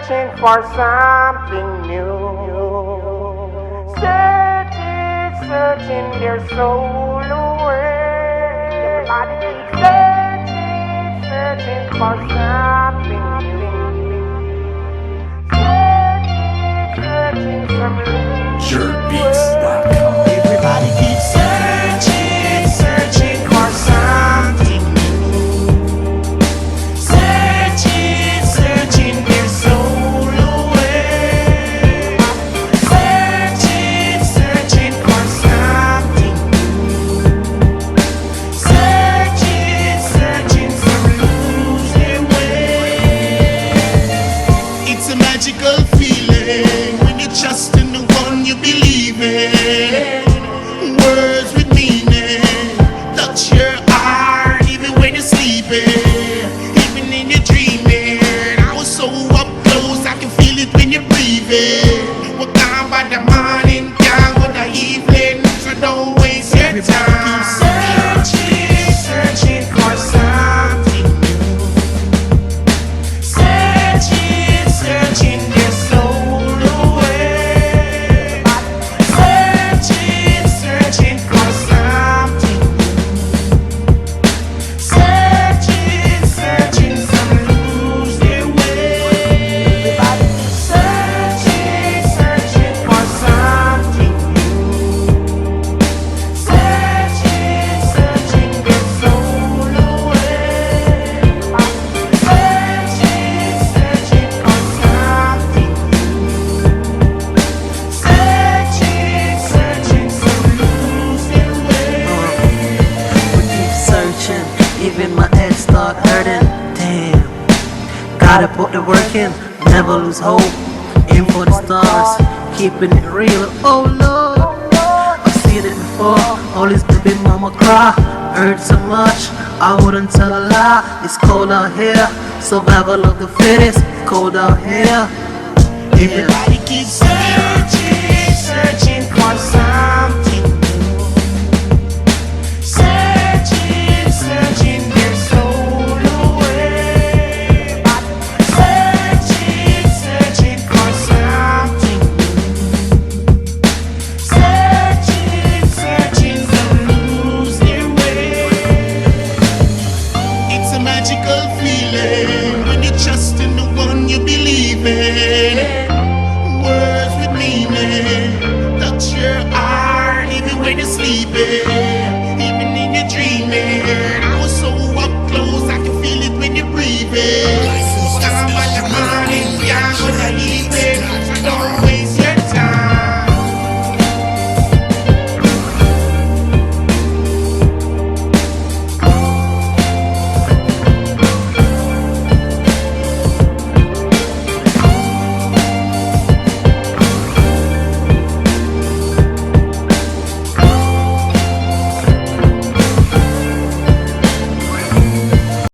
searching for something new. Searching, searching their soul away. Everybody keep searching, searching for something new. Searching, searching some JURDBEAT.com. Everybody keep searching, searching for something new. Searching, searching their soul away. Searching, searching for something new. Searching, searching some lose their way. It's a magical feeling when you trust in the one you believe in. Words with meaning touch your heart even when you're sleeping, even in your dreaming. I was so up close, I can feel it when you're breathing. We're gone by the morning, gone by the evening, so don't waste your time. Searching, searching for something new. Searching, searching their soul away. Searching, searching for something new. Searching, searching some lose their way. Searching, searching for something new. Searching, searching their soul away. Searching, searching for something new. Searching, searching some lose their way. We keep searching, even my head start hurting. Damn, gotta put the work in, never lose hope. Aim for the stars, keeping it real. Oh Lord, I've seen it before. All this baby mama cry, hurt so much, I wouldn't tell a lie. It's cold out here, survival of the fittest. Cold out here. Yeah. Everybody keeps searching, searching for something new. Searching, searching their soul away. Searching, searching for something new. Searching, searching some lose their way. It's a magical feeling when you trust in the one you believe in. Words with meaning touch your heart even when you're sleeping, even in your dreaming. I was so up close, I can feel it when you're breathing. Down by the morning, down with the evening.